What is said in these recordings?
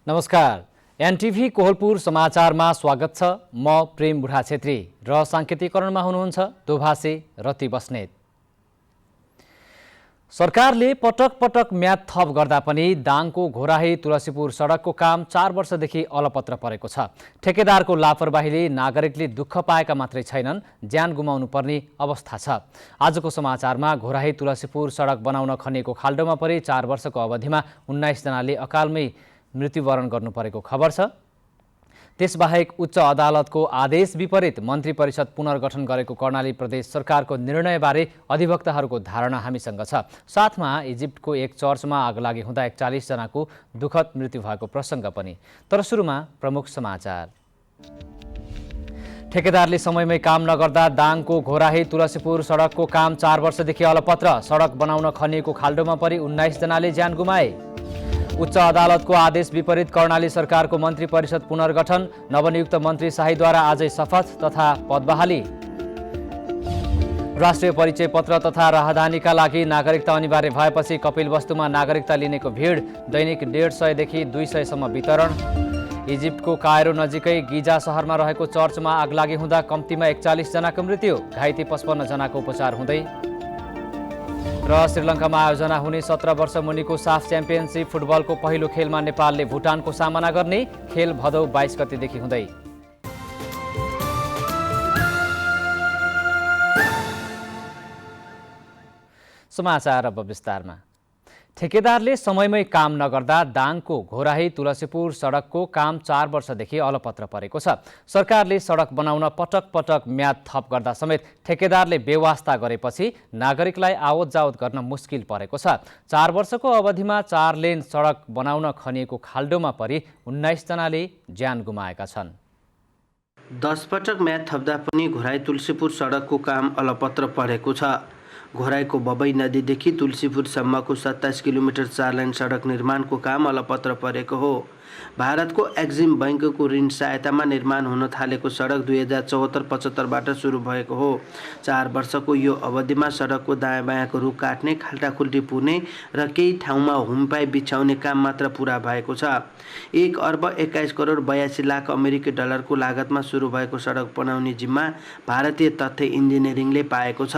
नमस्कार। एनटिभी कोहलपुर समाचारमा स्वागत छ। म प्रेम बुढा छेत्री र साङ्केतिकरणमा हुनुहुन्छ दोभाषे रति बस्नेत। सरकारले पटक पटक म्याद थप गर्दा पनि दाङको घोराही तुलसीपुर सडकको काम 4 वर्षदेखि अलपत्र परेको छ। ठेकेदारको लापरवाहीले नागरिकले दुःख पाएका मात्रै छैनन्, ज्यान गुमाउनु पर्ने अवस्था छ। आजको समाचारमा घोराही तुलसीपुर सडक बनाउन खनिएको खाल्डोमा परि 4 वर्षको अवधिमा 19 जनाले अकालमै मृत्युवरण गर्नु परेको खबर छ। त्यसबाहेक उच्च अदालतको आदेश विपरीत मन्त्री परिषद पुनर्गठन गरेको कर्णाली प्रदेश सरकारको निर्णयबारे अधिवक्ताहरूको धारणा हामीसँग छ। साथमा इजिप्टको एक चर्चमा आगलागी हुँदा 41 जनाको दुःखद मृत्यु भएको प्रसङ्ग पनि। तर सुरुमा प्रमुख समाचार। ठेकेदारले समयमै काम नगर्दा दाङको घोराही तुलसीपुर सडकको काम 4 वर्षदेखि अलपत्र। सडक बनाउन खनिएको खाल्डोमा परि 19 जनाले ज्यान गुमाए। उच्च अदालतको आदेश विपरीत कर्णाली सरकारको मन्त्री परिषद पुनर्गठन। नवनियुक्त मन्त्री शाहीद्वारा आजै शपथ तथा पदबहाली। राष्ट्रिय परिचय पत्र तथा राहदानीका लागि नागरिकता अनिवार्य भएपछि कपिलवस्तुमा नागरिकता लिनेको भिड। दैनिक 150 देखि 200 सम्म वितरण। इजिप्टको कायरो नजिकै गिजा शहरमा रहेको चर्चमा आगलागी हुँदा कम्तीमा 41 जनाको मृत्यु, घाइते 55 जनाको उपचार हुँदै। र श्रीलङ्कामा आयोजना हुने 17 वर्ष मुनिको साफ च्याम्पियनसिप फुटबलको पहिलो खेलमा नेपालले भुटानको सामना गर्ने। खेल भदौ 22 गतेदेखि हुँदै। समाचार अब विस्तारमा। ठेकेदारले समयमै काम नगर्दा दाङको घोराही तुलसीपुर सडकको काम 4 वर्षदेखि अलपत्र परेको छ। सरकारले सडक बनाउन पटक पटक म्याद थप गर्दा समेत ठेकेदारले बेवास्ता गरेपछि नागरिकलाई आवत जावत गर्न मुस्किल परेको छ। 4 वर्षको अवधिमा 4 लेन सडक बनाउन खनिएको खाल्डोमा परि 19 जनाले ज्यान गुमाएका छन्। 10 पटक म्याद थप्दा पनि घोराही तुलसीपुर सडकको काम अलपत्र परेको छ। घोराईको बबई नदीदेखि तुलसीपुरसम्मको 27 किलोमिटर 4 लाइन सडक निर्माणको काम अलपत्र परेको हो। भारतको एक्जिम बैंकको ऋण सहायतामा निर्माण हुन थालेको सडक 2074-75बाट सुरु भएको हो। 4 वर्षको यो अवधिमा सडकको दायाँ बायाँको रुख काट्ने, खाल्टाखुल्टी पुर्ने र केही ठाउँमा हुमपाई बिछ्याउने काम मात्र पुरा भएको छ। 1 अर्ब 21 करोड 82 लाख अमेरिकी डलरको लागतमा सुरु भएको सडक बनाउने जिम्मा भारतीय तथ्य इन्जिनियरिङले पाएको छ।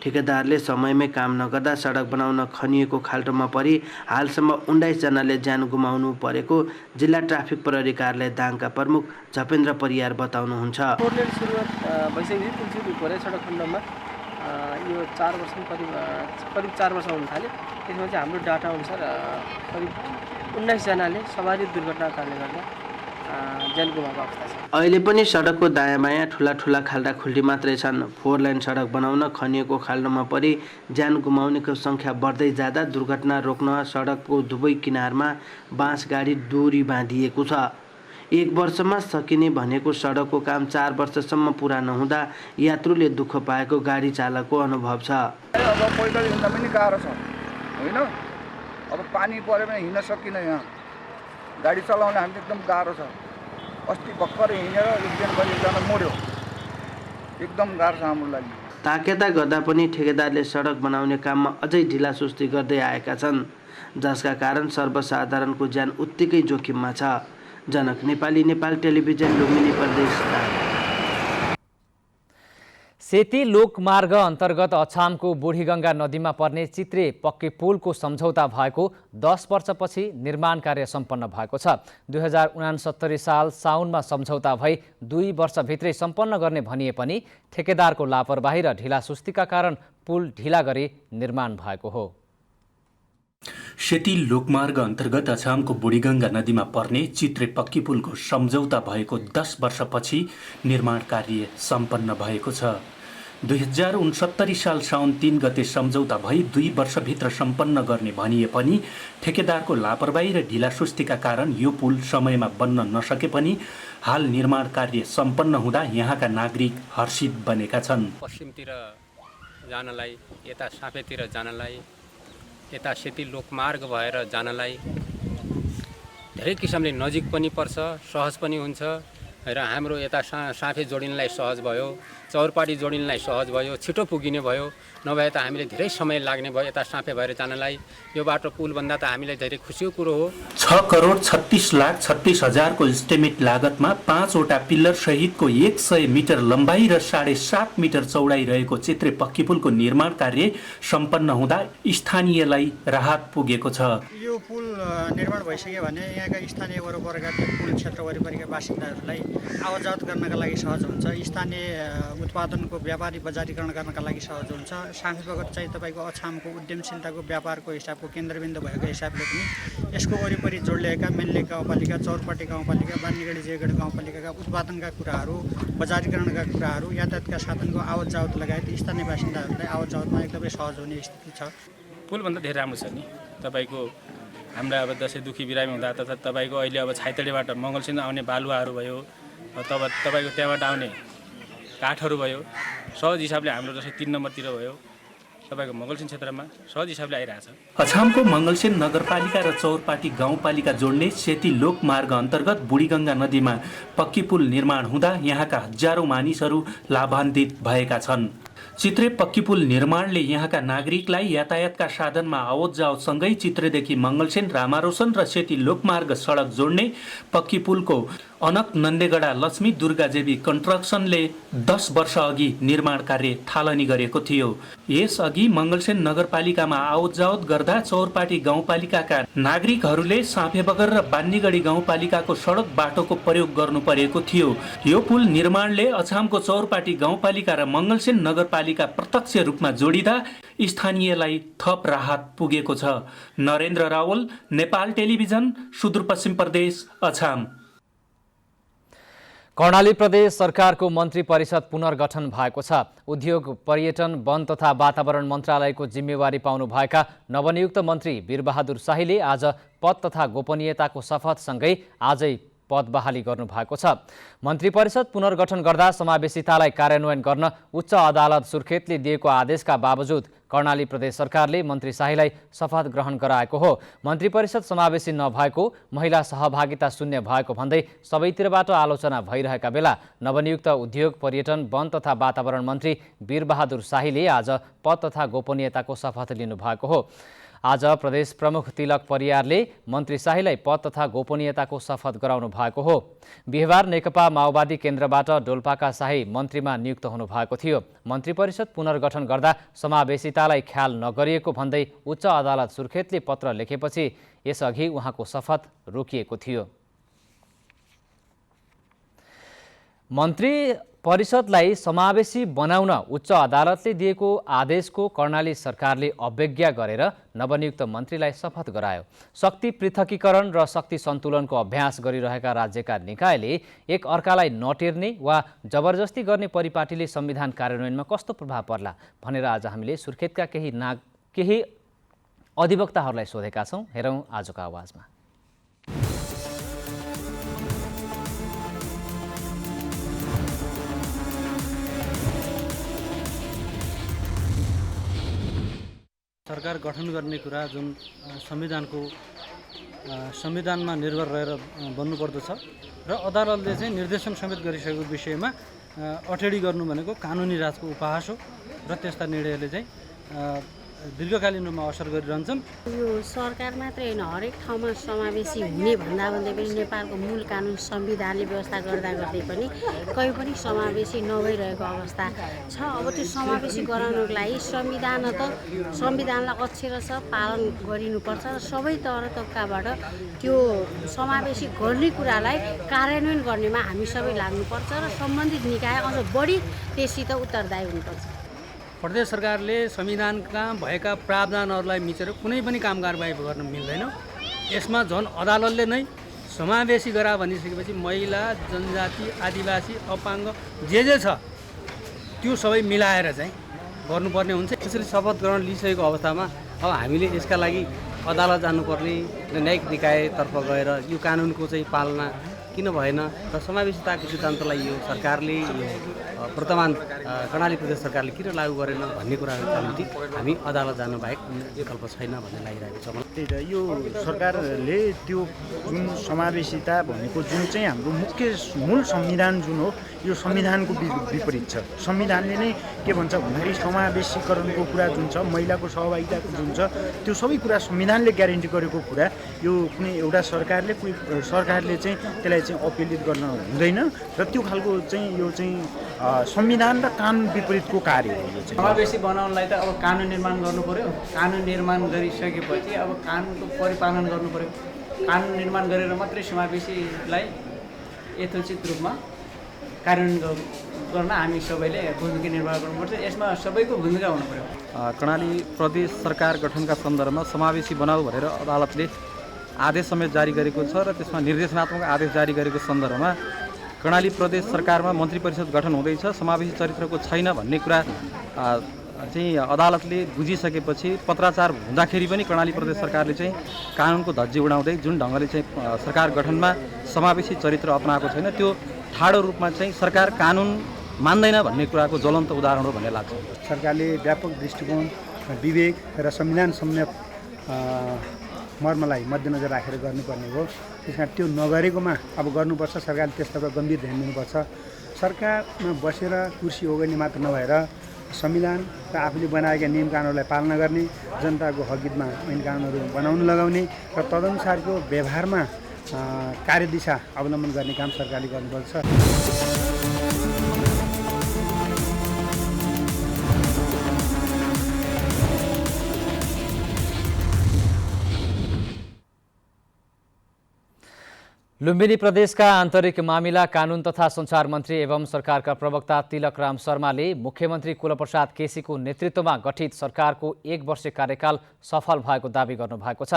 ठेकेदारले समयमै काम नगर्दा सडक बनाउन खनिएको खाल्टोमा परि हालसम्म 19 जनाले ज्यान गुमाउनु परेको जिल्ला ट्राफिक प्रहरी कार्यालय दाङका प्रमुख झपेन्द्र परियार बताउनुहुन्छ। फोरलेन सुरुवात भइसकेपछि तुलसीपुर घोराही सडक खण्डमा यो 4 वर्ष करिब 4 वर्ष हुन थाल्यो। त्यसमा चाहिँ हाम्रो डाटा अनुसार करिब 19 जनाले सवारी दुर्घटनाको कारणले गर्दा ज्यान गुमाएको अवस्था छ। अहिले पनि सडकको दायाँ बायाँ ठुला खाल्टाखुल्टी मात्रै छन्। 4 लाइन सडक बनाउन खनिएको खाल्डोमा परि ज्यान गुमाउनेको सङ्ख्या बढ्दै जाँदा दुर्घटना रोक्न सडकको दुवै किनारमा बाँस गाडी डोरी बाँधिएको छ। 1 वर्षमा सकिने भनेको सडकको काम 4 वर्षसम्म पुरा नहुँदा यात्रुले दुःख पाएको गाडी चालकको अनुभव छ। अब पैदल हिँड्न पनि गाह्रो छ होइन। अब पानी पऱ्यो भने हिँड्न सकिन, यहाँ गाडी चलाउन हामी एकदम गाह्रो छ। अस्ति भर्खर हिँडेर एक दिन गरी एकजना मर्यो, एकदम गाह्रो छ हाम्रो लागि। ताकेता गर्दा पनि ठेकेदारले सडक बनाउने काममा अझै ढिलासुस्ती गर्दै आएका छन्, जसका कारण सर्वसाधारणको ज्यान उत्तिकै जोखिममा छ। जनक नेपाली, नेपाल टेलिभिजन, लुम्बिनी प्रदेश। सेती लोकमार्ग अन्तर्गत अछामको बुढीगङ्गा नदीमा पर्ने चित्रे पक्के पुलको सम्झौता भएको 10 वर्षपछि निर्माण कार्य सम्पन्न भएको छ। 2069 साल साउनमा सम्झौता भई 2 वर्षभित्रै सम्पन्न गर्ने भनिए पनि ठेकेदारको लापरवाही र ढिलासुस्तीका कारण पुल ढिला गरी निर्माण भएको हो। सेती लोकमार्ग अन्तर्गत अछामको बुढीगङ्गा नदीमा पर्ने चित्रे पक्की पुलको सम्झौता भएको 10 वर्षपछि निर्माण कार्य सम्पन्न भएको छ। 2069 साल साउन 3 गते सम्झौता भई 2 वर्षभित्र सम्पन्न गर्ने भनिए पनि ठेकेदारको लापरवाही र ढिलासुस्तीका कारण यो पुल समयमा बन्न नसके पनि हाल निर्माण कार्य सम्पन्न हुँदा यहाँका नागरिक हर्षित बनेका छन्। पश्चिमतिर जानलाई, यता साँपेतिर जानलाई, यता सेती लोकमार्ग भएर जानलाई धेरै किसिमले नजिक पनि पर्छ, सहज पनि हुन्छ र हाम्रो यता साँफे जोडिनलाई सहज भयो, चौरपाटी जोडिनलाई सहज भयो, छिटो पुगिने भयो। नभए त हामीले धेरै समय लाग्ने भयो यता साँफे भएर जानलाई। यो बाटो पुलभन्दा त हामीलाई धेरै खुसीको कुरो हो। 6,36,36,000 को इस्टिमेट लागतमा 5 वटा पिल्लर सहितको 100 मिटर लम्बाई र 7.5 मिटर चौडाइ रहेको चित्रे पक्की पुलको निर्माण कार्य सम्पन्न हुँदा स्थानीयलाई राहत पुगेको छ। यो पुल निर्माण भइसक्यो भने यहाँका स्थानीय वरपरका पुल क्षेत्र वरिपरिका बासिन्दाहरूलाई आवतजावत गर्नका लागि सहज हुन्छ। स्थानीय उत्पादनको व्यापारी बजारीकरण गर्नका लागि सहज हुन्छ। साँफे बगर चाहिँ तपाईँको अछामको उद्यमशीलताको व्यापारको हिसाबको केन्द्रबिन्दु भएको हिसाबले पनि यसको वरिपरि जोडिएका मेन्ले गाउँपालिका, चौरपाटी गाउँपालिका, बान्नीगढी जयगढी गाउँपालिकाका उत्पादनका कुराहरू, बजारीकरणका कुराहरू, यातायातका साधनको आवतजावत लगायत स्थानीय बासिन्दाहरूलाई आवतजावतमा एकदमै सहज हुने स्थिति छ। पुलभन्दा धेरै राम्रो छ नि। तपाईँको हाम्रा अब दसैँ दुखी बिरामी हुँदा तथा तपाईँको अहिले अब छाइतडीबाट मङ्गलसिंह आउने बालुवाहरू भयो, तपाईँको त्यहाँबाट आउने काठहरू भयो, सहज हिसाबले हाम्रो जस्तै 3 नम्बरतिर भयो तपाईँको मङ्गलसिंह क्षेत्रमा सहज हिसाबले आइरहेछ। अछामको मङ्गलसेन नगरपालिका र चौरपाटी गाउँपालिका जोड्ने सेती लोकमार्ग अन्तर्गत बुढीगङ्गा नदीमा पक्की पुल निर्माण हुँदा यहाँका हजारौं मानिसहरू लाभान्वित भएका छन्। चित्रे पक्की पुल निर्माणले यहाँका नागरिकलाई यातायातका साधनमा आवतजावतसँगै चित्रेदेखि मङ्गलसेन, रामारोशन र सेती लोकमार्ग सडक जोड्ने पक्की पुलको अनक नन्देगडा लक्ष्मी दुर्गादेवी कन्स्ट्रक्सनले 10 वर्ष अघि निर्माण कार्य थालनी गरेको थियो। यसअघि मङ्गलसेन नगरपालिकामा आवतजावत गर्दा चौरपाटी गाउँपालिकाका नागरिकहरूले साँफेबगर र बान्नीगढी गाउँपालिकाको सडक बाटोको प्रयोग गर्नु परेको थियो। यो पुल निर्माणले अछामको चौरपाटी गाउँपालिका र मङ्गलसेन नगरपालिका प्रत्यक्ष रूपमा जोडिँदा स्थानीयलाई थप राहत पुगेको छ। नरेन्द्र रावल, नेपाल टेलिभिजन, सुदूरपश्चिम प्रदेश, अछाम। कर्णाली प्रदेश सरकारको मन्त्री परिषद पुनर्गठन भएको छ। उद्योग, पर्यटन, वन तथा वातावरण मन्त्रालयको जिम्मेवारी पाउनुभएका नवनियुक्त मन्त्री वीरबहादुर शाहीले आज पद तथा गोपनीयताको शपथसँगै आजै पद बहाली गर्नु भएको छ। मन्त्री परिषद पुनर्गठन गर्दा समावेशितालाई कार्यान्वयन गर्न उच्च अदालत सुर्खेतले दिएको आदेशका बावजुद कर्णाली प्रदेश सरकारले मन्त्री शाहीलाई शपथ ग्रहण गराएको हो। मन्त्री परिषद समावेशी नभएको, महिला सहभागिता शून्य भएको भन्दै सबैतिरबाट आलोचना भइरहेका बेला नवनियुक्त उद्योग, पर्यटन, वन तथा वातावरण मन्त्री वीरबहादुर शाहीले आज पद तथा गोपनीयताको शपथ लिनु भएको हो। आज प्रदेश प्रमुख तिलक परियारले मन्त्री शाहीलाई पद तथा गोपनीयताको शपथ गराउनु भएको हो। बिहिबार नेकपा माओवादी केन्द्रबाट डोल्पाका शाही मन्त्रीमा नियुक्त हुनुभएको थियो। मन्त्री परिषद पुनर्गठन गर्दा समावेशितालाई ख्याल नगरिएको भन्दै उच्च अदालत सुर्खेतले पत्र लेखेपछि यसअघि उहाँको शपथ रोकिएको थियो। मन्त्री परिषदलाई समावेशी बनाउन उच्च अदालतले दिएको आदेशको कर्णाली सरकारले अवज्ञा गरेर नवनियुक्त मन्त्रीलाई शपथ गरायो। शक्ति पृथकीकरण र शक्ति सन्तुलनको अभ्यास गरिरहेका राज्यका निकायले एक अर्कालाई नटेर्ने वा जबरजस्ती गर्ने परिपाटीले संविधान कार्यान्वयनमा कस्तो प्रभाव पर्ला भनेर आज हामीले सुर्खेतका केही अधिवक्ताहरूलाई सोधेका छौँ। हेरौँ आजको आवाजमा। सरकार गठन गर्ने कुरा जुन संविधानमा निर्भर रहेर बन्नुपर्दछ र अदालतले चाहिँ निर्देशन समेत गरिसकेको विषयमा अटेडी गर्नु भनेको कानुनी राजको उपहास हो र त्यस्ता निर्णयले चाहिँ दीर्घकालीन रूपमा असर गरिरहन्छन्। यो सरकार मात्रै होइन, हरेक ठाउँमा समावेशी हुने भन्दा पनि नेपालको मूल कानुन संविधानले व्यवस्था गर्दा गर्दै पनि कहीँ पनि समावेशी नभइरहेको अवस्था छ। अब त्यो समावेशी गराउनको लागि संविधानलाई अक्षरश पालन गरिनुपर्छ र सबै तहबाट त्यो समावेशी गर्ने कुरालाई कार्यान्वयन गर्नेमा हामी सबै लाग्नुपर्छ र सम्बन्धित निकाय अझ बढी त्यससित उत्तरदायी हुनुपर्छ। प्रदेश सरकारले संविधानका भएका प्रावधानहरूलाई मिचेर कुनै पनि काम कारबाही गर्न मिल्दैन। यसमा झन् अदालतले नै समावेशी गरा भनिसकेपछि महिला, जनजाति, आदिवासी, अपाङ्ग जे छ त्यो सबै मिलाएर चाहिँ गर्नुपर्ने हुन्छ। त्यसरी शपथ ग्रहण लिइसकेको अवस्थामा अब हामीले यसका लागि अदालत जानुपर्ने, न्यायिक निकायतर्फ गएर यो कानुनको चाहिँ पालना किन भएन र समावेशिताको सिद्धान्तलाई यो सरकारले वर्तमान कर्णाली प्रदेश सरकारले किन लागू गरेन भन्ने कुराको निम्ति हामी अदालत जानु बाहेक विकल्प छैन भन्ने लागिरहेको छ। त्यही त यो सरकारले त्यो जुन समावेशिता भनेको जुन चाहिँ हाम्रो मूल संविधान जुन हो यो संविधानको विपरीत छ। संविधानले नै के भन्छ भन्दाखेरि समावेशीकरणको कुरा जुन छ, महिलाको सहभागिताको जुन छ, त्यो सबै कुरा संविधानले ग्यारेन्टी गरेको कुरा यो कुनै एउटा सरकारले चाहिँ त्यसलाई चाहिँ अपीलित गर्न हुँदैन र त्यो खालको चाहिँ यो चाहिँ संविधान र कानुन विपरीतको कार्य हो। यो चाहिँ समावेशी बनाउनलाई त अब कानुन निर्माण गर्नु पर्यो, कानुन निर्माण गरिसकेपछि अब कानुनको परिपालन गर्नु पर्यो। कानुन निर्माण गरेर मात्रै समावेशीलाई यथोचित रूपमा कार्यान्वयन गर्न हामी सबैले भूमिका निर्वाह गर्नुपर्छ। यसमा सबैको भूमिका हुनु पर्यो। कर्णाली प्रदेश सरकार गठनका सन्दर्भमा समावेशी बनाऊ भनेर अदालतले आदेश समेत जारी गरेको छ र त्यसमा निर्देशनात्मक आदेश जारी गरेको सन्दर्भमा कर्णाली प्रदेश सरकारमा मन्त्री परिषद गठन हुँदैछ, समावेशी चरित्रको छैन भन्ने कुरा चाहिँ अदालतले बुझिसकेपछि पत्राचार हुँदाखेरि पनि कर्णाली प्रदेश सरकारले चाहिँ कानुनको धज्जी उडाउँदै जुन ढङ्गले चाहिँ सरकार गठनमा समावेशी चरित्र अपनाएको छैन त्यो ठाडो रूपमा चाहिँ सरकार कानुन मान्दैन भन्ने कुराको ज्वलन्त उदाहरण हो भन्ने लाग्छ। सरकारले व्यापक दृष्टिकोण, विवेक र संविधान सम्यक मर्मलाई मध्यनजर राखेर गर्नुपर्ने हो। त्यस कारण त्यो नगरेकोमा अब गर्नुपर्छ। सरकारले त्यसतर्फ गम्भीर ध्यान दिनुपर्छ। सरकारमा बसेर कुर्सी ओगर्ने मात्र नभएर संविधान र आफूले बनाएका नियम कानुनहरूलाई पालना गर्ने, जनताको हकहितमा ऐन कानुनहरू बनाउन लगाउने र तदनुसारको व्यवहारमा कार्यदिशा अवलम्बन गर्ने काम सरकारले गर्नुपर्छ। लुम्बिनी प्रदेशका आन्तरिक मामिला, कानुन तथा सञ्चार मन्त्री एवं सरकारका प्रवक्ता तिलकराम शर्माले मुख्यमन्त्री कुलप्रसाद केसीको नेतृत्वमा गठित सरकारको 1 वर्षे कार्यकाल सफल भएको दावी गर्नुभएको छ।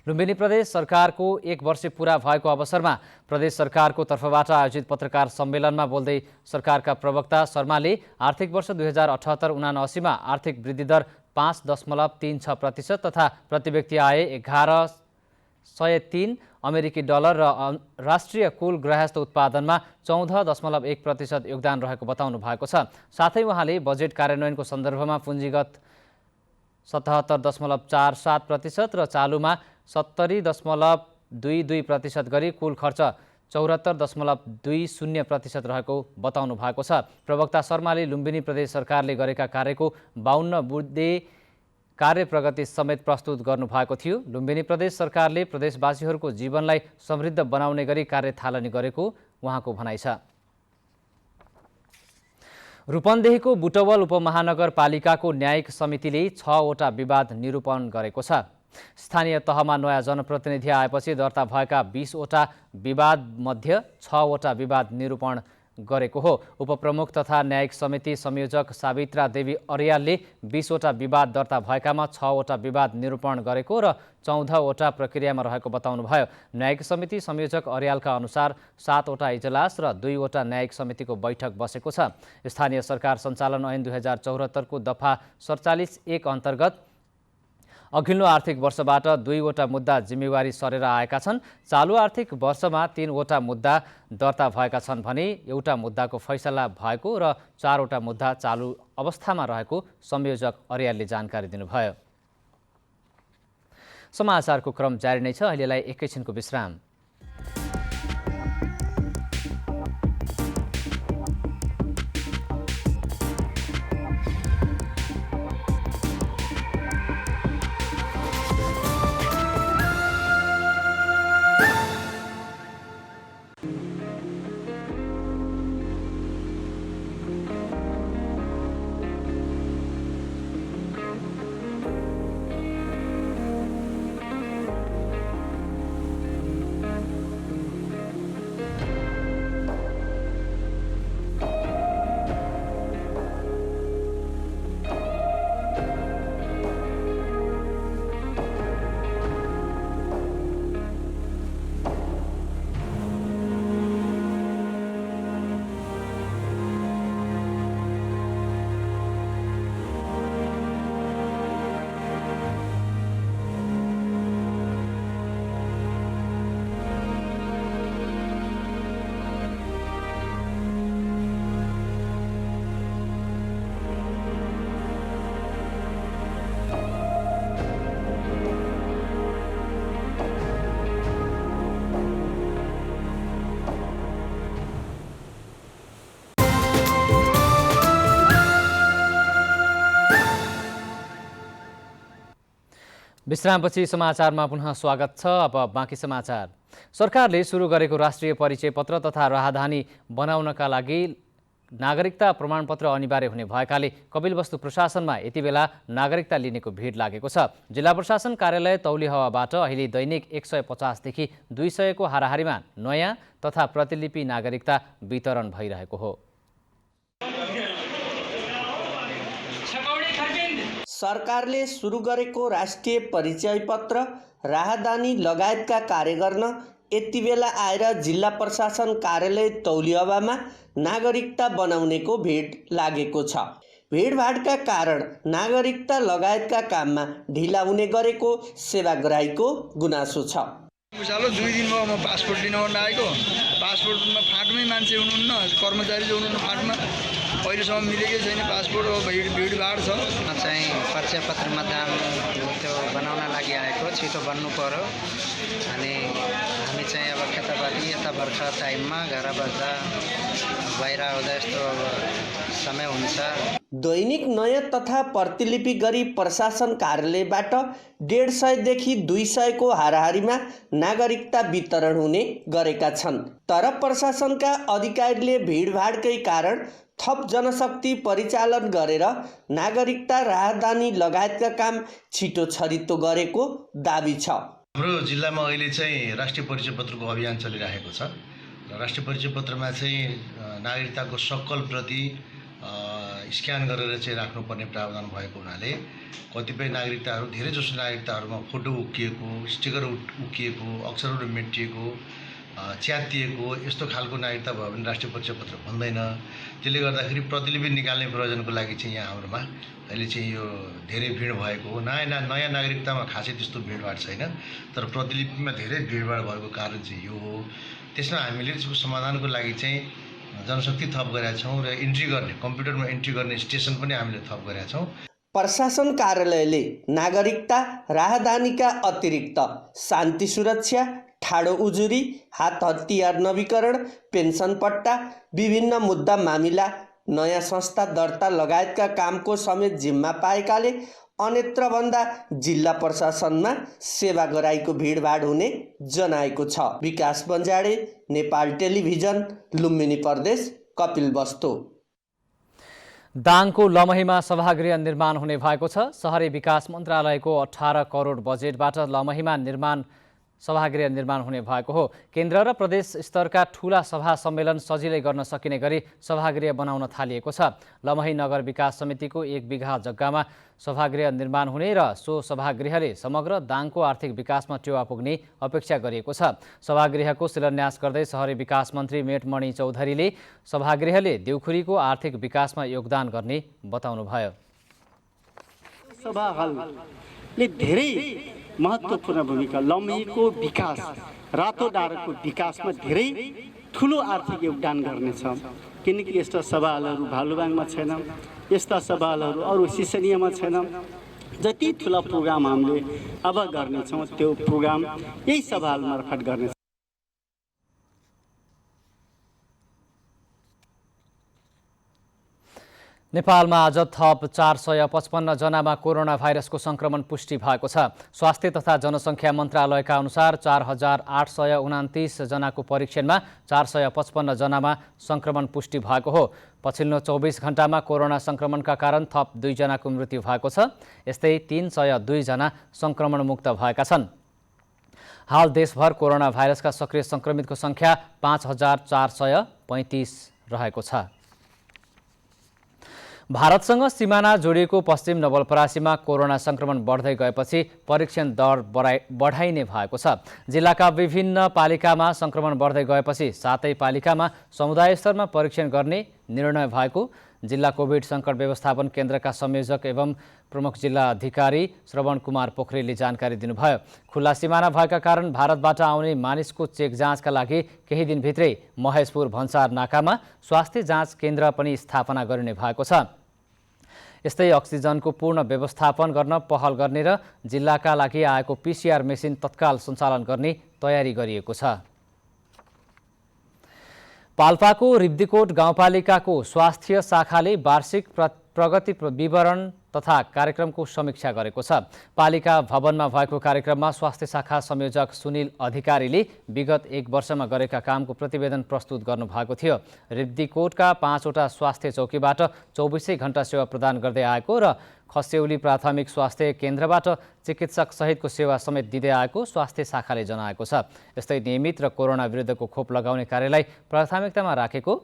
लुम्बिनी प्रदेश सरकारको 1 वर्ष पूरा भएको अवसरमा प्रदेश सरकारको तर्फबाट आयोजित पत्रकार सम्मेलनमा बोल्दै सरकारका प्रवक्ता शर्माले आर्थिक वर्ष 2078-79 मा आर्थिक वृद्धि दर 5.36% तथा प्रति व्यक्ति आय 1103 अमेरिकी डलर र राष्ट्रिय कुल गृहस्थ उत्पादनमा 14.1% योगदान रहेको बताउनु भएको छ। साथै उहाँले बजेट कार्यान्वयनको सन्दर्भमा पुँजीगत 77.47% र चालुमा 70.22% गरी कुल खर्च 74.20% रहेको बताउनु भएको छ। प्रवक्ता शर्माले लुम्बिनी प्रदेश सरकारले गरेका कार्यको 52 बुँदे कार्य प्रगति समेत प्रस्तुत गर्नुभएको थियो। लुम्बिनी प्रदेश सरकारले प्रदेशवासीहरूको जीवनलाई समृद्ध बनाउने गरी कार्य थालनी गरेको उहाँको भनाइ छ। रूपन्देहीको बुटवल उपमहानगरपालिकाको न्यायिक समितिले 6 वटा विवाद निरूपण गरेको छ। स्थानीय तहमा नयाँ जनप्रतिनिधि आएपछि दर्ता भएका 20 वटा विवाद मध्ये 6 वटा विवाद निरूपण गरेको हो। उपप्रमुख तथा न्यायिक समिति संयोजक सावित्रा देवी अर्यालले 20 वटा विवाद दर्ता भएकामा 6 वटा विवाद निरूपण गरेको र 14 वटा प्रक्रियामा रहेको बताउनुभयो। न्यायिक समिति संयोजक अर्यालका अनुसार 7 वटा इजलास र 2 वटा न्यायिक समितिको बैठक बसेको छ। स्थानीय सरकार सञ्चालन ऐन 2074 को दफा 47(1) अन्तर्गत अघिल्लो आर्थिक वर्षबाट 2 वटा मुद्दा जिम्मेवारी सरेर आएका छन्। चालु आर्थिक वर्षमा 3 वटा मुद्दा दर्ता भएका छन् भने एउटा मुद्दाको फैसला भएको र 4 वटा मुद्दा चालु अवस्थामा रहेको संयोजक अर्यालले जानकारी दिनुभयो। समाचारको क्रम जारी नै छ। अहिलेलाई एकैछिनको विश्राम। विश्रामपछि समाचारमा पुनः स्वागत छ। अब बाँकी समाचार। सरकारले सुरु गरेको राष्ट्रिय परिचय पत्र तथा राहदानी बनाउनका लागि नागरिकता प्रमाणपत्र अनिवार्य हुने भएकाले कपिलवस्तु प्रशासनमा यति बेला नागरिकता लिनेको भिड लागेको छ। जिल्ला प्रशासन कार्यालय तौली हावाबाट अहिले दैनिक 150 देखि 200 को हाराहारीमा नयाँ तथा प्रतिलिपि नागरिकता वितरण भइरहेको हो। सरकारले सुरु गरेको राष्ट्रिय परिचय पत्र, राहदानी लगायतका कार्य गर्न यति बेला आएर जिल्ला प्रशासन कार्यालय तौलियावामा नागरिकता बनाउनेको भिड लागेको छ। भिडभाडका कारण नागरिकता लगायतका काममा ढिला हुने गरेको सेवाग्राहीको गुनासो छ। उसालो 2 दिन भयो म पासपोर्ट लिन गर्न आएको। पासपोर्टमा फाटमै मान्छे हुनुहुन्न, कर्मचारी जो हुनुहुन्न फाटमा अहिलेसम्म मिलेकै छैन पासपोर्ट। भिडभाड छ। चाहिँ परिचय पत्र मतदान त्यो बनाउन लागि आएको, छिटो बन्नु पर्यो। अनि हामी चाहिँ अब खेतापाती यता बर्खा टाइममा 11 बज्दा बाहिर आउँदा यस्तो समय हुन्छ। दैनिक नयाँ तथा प्रतिलिपि गरी प्रशासन कार्यालयबाट 150 देखि 200 को हाराहारीमा नागरिकता वितरण हुने गरेका छन्। तर प्रशासनका अधिकारीले भिडभाडकै कारण थप जनशक्ति परिचालन गरेर नागरिकता राहदानी लगायतका काम छिटो छरितो गरेको दाबी छ। हाम्रो जिल्लामा अहिले चाहिँ राष्ट्रिय परिचय पत्रको अभियान चलिरहेको छ। र राष्ट्रिय परिचय पत्रमा चाहिँ नागरिकताको सक्कल प्रति स्क्यान गरेर चाहिँ राख्नुपर्ने प्रावधान भएको हुनाले कतिपय नागरिकताहरू, धेरैजसो नागरिकताहरूमा फोटो उकिएको, स्टिकर उकिएको, अक्षरहरू मेटिएको, च्यातिएको यस्तो खालको नागरिकता भयो भने राष्ट्रिय परिचय पत्र भन्दैन। त्यसले गर्दाखेरि प्रतिलिपि निकाल्ने प्रयोजनको लागि चाहिँ यहाँ हाम्रोमा अहिले चाहिँ यो धेरै भिड भएको हो। नयाँ नागरिकतामा खासै त्यस्तो भिडभाड छैन, तर प्रतिलिपिमा धेरै भिडभाड भएको कारण चाहिँ यो हो। त्यसमा हामीले यसको समाधानको लागि चाहिँ जनशक्ति थप गरेका छौँ र इन्ट्री गर्ने, कम्प्युटरमा इन्ट्री गर्ने स्टेसन पनि हामीले थप गरेका छौँ। प्रशासन कार्यालयले नागरिकता राहदानीका अतिरिक्त शान्ति सुरक्षा, ठाडो उजुरी, हात हतियार नवीकरण, पेन्सन पट्टा, विभिन्न मुद्दा मामिला, नयाँ संस्था दर्ता लगायतका कामको समेत जिम्मा पाएकाले अन्यत्रभन्दा जिल्ला प्रशासनमा सेवाग्राहीको भिडभाड हुने जनाएको छ। विकास बन्जाडे, नेपाल टेलिभिजन, लुम्बिनी प्रदेश, कपिलवस्तु। दाङको लमहीमा सभागृह निर्माण हुने भएको छ। शहरी विकास मन्त्रालयको 18 करोड बजेटबाट लमहीमा सभागृह निर्माण हुने भएको हो। केन्द्र र प्रदेश स्तरका ठूला सभा सम्मेलन सजिलै गर्न सकिने गरी सभागृह बनाउन थालिएको छ। लमही नगर विकास समितिको 1 बिघा जग्गामा सभागृह निर्माण हुने र सो सभागृहले समग्र दाङको आर्थिक विकासमा टेवा पुग्ने अपेक्षा गरिएको छ। सभागृहको शिलान्यास गर्दै शहरी विकास मन्त्री मेटमणि चौधरीले सभागृहले देउखुरीको आर्थिक विकासमा योगदान गर्ने बताउनुभयो। सभा हलले धेरै महत्त्वपूर्ण भूमिका, लमहीको विकास, रातोडाँडाको विकासमा धेरै ठुलो आर्थिक योगदान गर्नेछ। किनकि यस्ता सभा हलहरू भालुबाङमा छैन, यस्ता सभा हलहरू अरू सिसनियामा छैन। जति ठुला प्रोग्राम हामीले अब गर्नेछौँ त्यो प्रोग्राम यही सभा हल मार्फत गर्नेछ। नेपालमा आज थप 455 जनामा कोरोना भाइरसको संक्रमण पुष्टि भएको छ। स्वास्थ्य तथा जनसङ्ख्या मन्त्रालयका अनुसार 4829 जनाको परीक्षणमा 455 जनामा संक्रमण पुष्टि भएको हो। पछिल्लो 24 घण्टामा कोरोना संक्रमणका कारण थप 2 जनाको मृत्यु भएको छ। यस्तै 302 जना संक्रमण मुक्त भएका छन्। हाल देशभर कोरोना भाइरसका सक्रिय संक्रमितको संख्या 5435 रहेको छ। भारतसँग सिमाना जोडिएको पश्चिम नवलपरासीमा कोरोना संक्रमण बढ्दै गएपछि परीक्षण दर बढाइने भएको छ। जिल्लाका विभिन्न पालिकामा संक्रमण बढ्दै गएपछि 7 पालिकामा समुदाय स्तरमा परीक्षण गर्ने निर्णय भएको जिल्ला कोभिड सङ्कट व्यवस्थापन केन्द्रका संयोजक एवं प्रमुख जिल्ला अधिकारी श्रवण कुमार पोखरेलले जानकारी दिनुभयो। खुल्ला सिमाना भएका कारण भारतबाट आउने मानिसको चेक जाँचका लागि केही दिनभित्रै महेशपुर भन्सार नाकामा स्वास्थ्य जाँच केन्द्र पनि स्थापना गरिने भएको छ। यस्तै अक्सिजनको पूर्ण व्यवस्थापन गर्न पहल गर्ने र जिल्लाका लागि आएको PCR मेसिन तत्काल सञ्चालन गर्ने तयारी गरिएको छ। पाल्पाको रिब्दीकोट गाउँपालिकाको स्वास्थ्य शाखाले वार्षिक प्रगति विवरण तथा कार्यक्रमको समीक्षा गरेको छ। पालिका भवनमा भएको कार्यक्रममा स्वास्थ्य शाखा संयोजक सुनिल अधिकारीले विगत 1 वर्षमा गरेका कामको प्रतिवेदन प्रस्तुत गर्नुभएको थियो। रिब्दीकोटका 5वटा स्वास्थ्य चौकीबाट 24 घण्टा सेवा प्रदान गर्दै आएको र खस्यौली प्राथमिक स्वास्थ्य केन्द्रबाट चिकित्सक सहितको सेवा समेत दिँदै आएको स्वास्थ्य शाखाले जनाएको छ। यस्तै नियमित र कोरोना विरुद्धको खोप लगाउने कार्यलाई प्राथमिकतामा राखेको,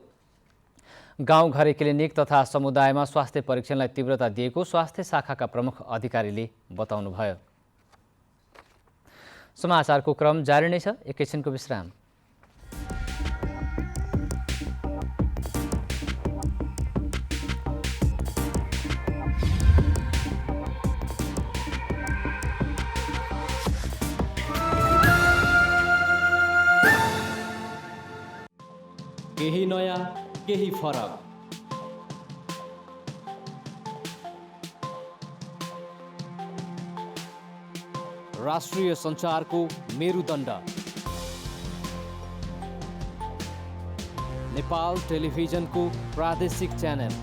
गाउँघरे क्लिनिक तथा समुदायमा स्वास्थ्य परीक्षणलाई तीव्रता दिएको स्वास्थ्य शाखाका प्रमुख अधिकारीले बताउनुभयो। समाचारको क्रम जारी नै छ, एकैछिनको विश्राम। केही नयाँ, केही फरक। राष्ट्रिय सञ्चारको मेरुदण्ड नेपाल टेलिभिजनको प्रादेशिक च्यानल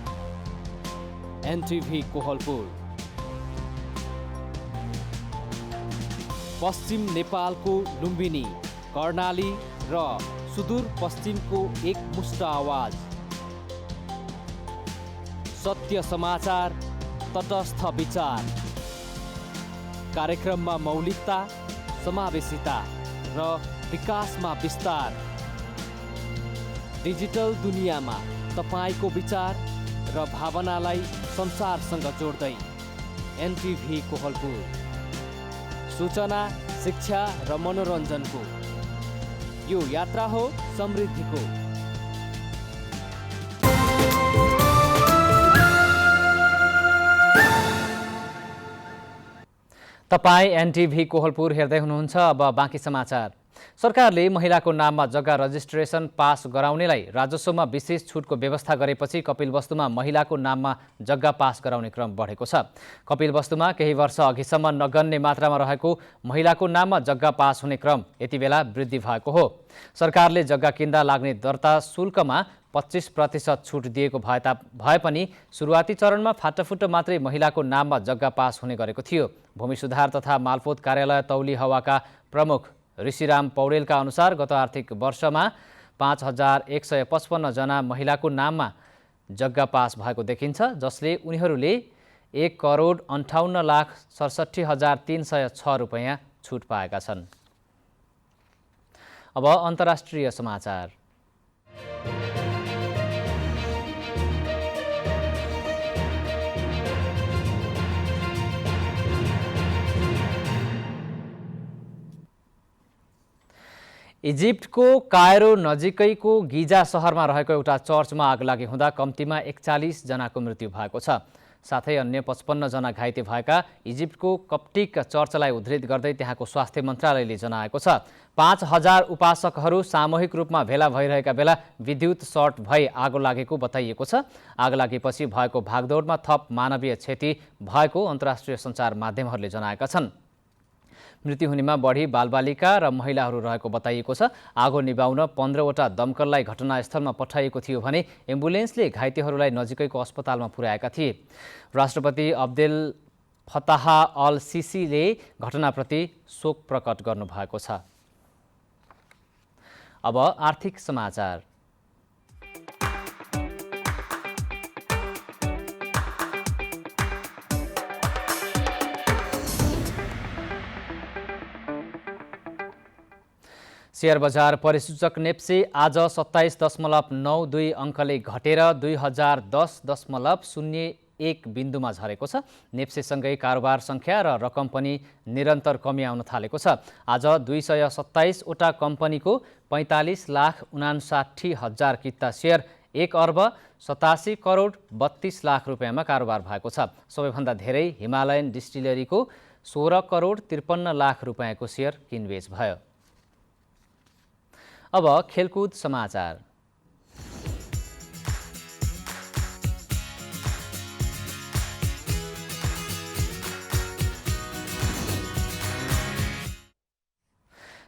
एनटिभी कोहलपुर। पश्चिम नेपालको लुम्बिनी, कर्णाली र सुदूर पश्चिमको एकमुष्ट आवाज। सत्य समाचार, तटस्थ विचार। कार्यक्रममा मौलिकता, समावेशिता र विकासमा विस्तार। डिजिटल दुनियाँमा तपाईको विचार र भावनालाई संसारसँग जोड्दै एनटिभी कोहलपुर। सूचना, शिक्षा र मनोरञ्जनको यो यात्रा हो समृद्धिको। तपाई एनटिभी कोहलपुर हेर्दै हुनुहुन्छ। अब बाँकी समाचार। सरकारले महिलाको नाममा जग्गा रजिस्ट्रेसन पास गराउनेलाई राजस्वमा विशेष छुटको व्यवस्था गरेपछि कपिलवस्तुमा महिलाको नाममा जग्गा पास गराउने क्रम बढेको छ। कपिलवस्तुमा केही वर्ष अघिसम्म नगन्य मात्रामा रहेको महिलाको नाममा जग्गा पास हुने क्रम यति बेला वृद्धि भएको हो। सरकारले जग्गा किन्दा लाग्ने दर्ता शुल्कमा 25% छुट दिएको भए पनि सुरुवाती चरणमा फाटाफुट्टा मात्रै महिलाको नाममा जग्गा पास हुने गरेको थियो। भूमि सुधार तथा मालपोत कार्यालय तौली हावाका प्रमुख ऋषिराम पौडेलका अनुसार गत आर्थिक वर्षमा 5155 जना महिलाको नाममा जग्गा पास भएको देखिन्छ, जसले उनीहरूले 1,58,67,306 रुपैयाँ छुट पाएका छन्। अब अन्तर्राष्ट्रिय समाचार। इजिप्टको कायरो नजिकैको गिजा सहरमा रहेको एउटा चर्चमा आगलागी हुँदा कम्तीमा 41 जनाको मृत्यु भएको छ। साथै अन्य 55 जना घाइते भएका इजिप्टको कप्टिक चर्चलाई उद्धृत गर्दै त्यहाँको स्वास्थ्य मन्त्रालयले जनाएको छ। 5000 उपासकहरू सामूहिक रूपमा भेला भइरहेका बेला विद्युत सर्ट भई आगो लागेको बताइएको छ। आग लागेपछि भएको भागदौडमा थप मानवीय क्षति भएको अन्तर्राष्ट्रिय सञ्चार माध्यमहरूले जनाएका छन्। मृत्यु हुनेमा बढी बालबालिका र महिलाहरू रहेको बताइएको छ। आगो निभाउन 15वटा दमकललाई घटनास्थलमा पठाइएको थियो भने एम्बुलेन्सले घाइतेहरूलाई नजिकैको अस्पतालमा पुर्याएका थिए। राष्ट्रपति अब्देल फताह अल सिसीले घटनाप्रति शोक प्रकट गर्नुभएको छ। अब आर्थिक समाचार। शेयर बजार परिसूचक नेप्से आज 27.92 अङ्कले घटेर 2010.01 बिन्दुमा झरेको छ। नेप्सेसँगै कारोबार सङ्ख्या र रकम पनि निरन्तर कमी आउन थालेको छ। आज 227वटा कम्पनीको 45,59,000 किता सेयर 1,87,32,00,000 रुपियाँमा कारोबार भएको छ। सबैभन्दा धेरै हिमालयन डिस्टिलरीको 16,53,00,000 रुपियाँको सेयर किनबेच भयो। अब खेलकुद समाचार।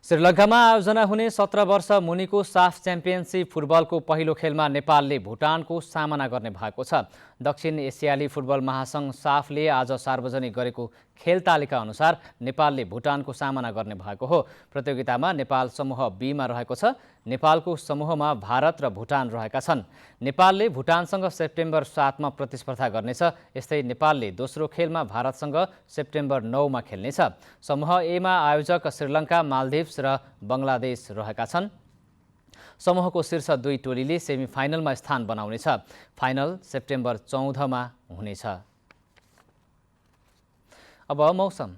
श्रीलङ्कामा आयोजना हुने 17 वर्ष मुनिको साफ च्याम्पियनसिप फुटबलको पहिलो खेलमा नेपालले भुटानको सामना गर्ने भएको छ। दक्षिण एसियाली फुटबल महासङ्घ साफले आज सार्वजनिक गरेको खेल तालिका अनुसार नेपालले भुटानको सामना गर्ने भएको हो। प्रतियोगितामा नेपाल समूह बीमा रहेको छ। नेपालको समूहमा भारत र भुटान रहेका छन्। नेपालले भुटानसँग सेप्टेम्बर 7मा प्रतिस्पर्धा गर्नेछ। यस्तै नेपालले दोस्रो खेलमा भारतसँग सेप्टेम्बर 9मा खेल्नेछ। समूह एमा आयोजक श्रीलङ्का, मालदिभ्स र बङ्गलादेश रहेका छन्। समूहको शीर्ष 2 टोलीले सेमिफाइनलमा स्थान बनाउनेछ। फाइनल सेप्टेम्बर 14मा हुनेछ। अब मौसम।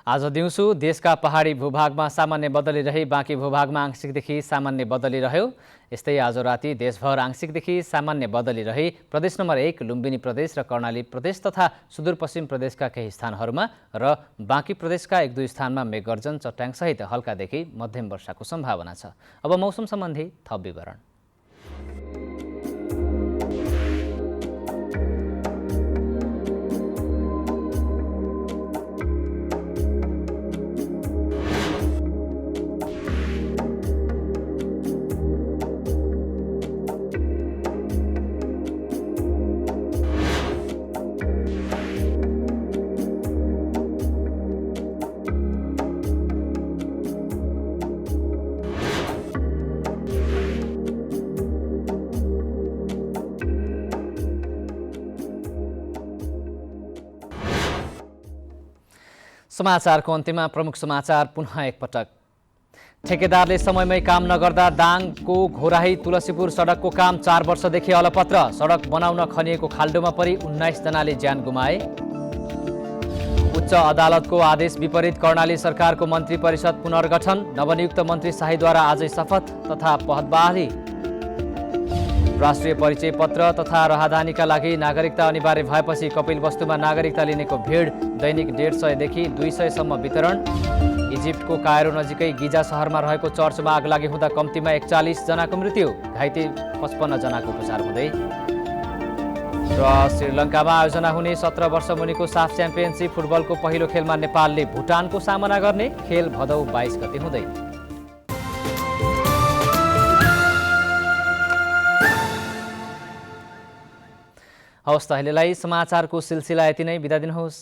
आज दिउँसो देशका पहाडी भूभागमा सामान्य बदली रही बाँकी भूभागमा आंशिकदेखि सामान्य बदली रह्यो। यस्तै आज राति देशभर आंशिकदेखि सामान्य बदली रही प्रदेश नम्बर 1 लुम्बिनी प्रदेश र कर्णाली प्रदेश तथा सुदूरपश्चिम प्रदेशका केही स्थानहरूमा र बाँकी प्रदेशका 1-2 स्थानमा मेघगर्जन, चट्याङसहित हल्कादेखि मध्यम वर्षाको सम्भावना छ। अब मौसम सम्बन्धी थप विवरण। समाचारको अन्त्यमा प्रमुख समाचार पुनः एकपटक। ठेकेदारले समयमै काम नगर्दा दाङको घोराही तुलसीपुर सडकको काम 4 वर्षदेखि अलपत्र। सडक बनाउन खनिएको खाल्डोमा परि 19 जनाले ज्यान गुमाए। उच्च अदालतको आदेश विपरीत कर्णाली सरकारको मन्त्री परिषद पुनर्गठन। नवनियुक्त मन्त्री शाहीद्वारा आजै शपथ तथा पदबहाली। राष्ट्रिय परिचय पत्र तथा राहदानीका लागि नागरिकता अनिवार्य भएपछि कपिलवस्तुमा नागरिकता लिनेको भिड। दैनिक 150 देखि 200 सम्म वितरण। इजिप्टको कायरो नजिकै गिजा सहरमा रहेको चर्चमा आग लागि हुँदा कम्तीमा 41 जनाको मृत्यु, घाइते 55 जनाको उपचार हुँदै। र श्रीलङ्कामा आयोजना हुने 17 वर्ष मुनिको साफ च्याम्पियनसिप फुटबलको पहिलो खेलमा नेपालले भुटानको सामना गर्ने। खेल भदौ 22 गते हुँदै। हवस् त अहिलेलाई समाचारको सिलसिला यति नै। बिदा दिनुहोस्।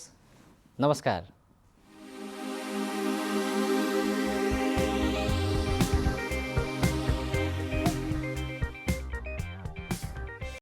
नमस्कार।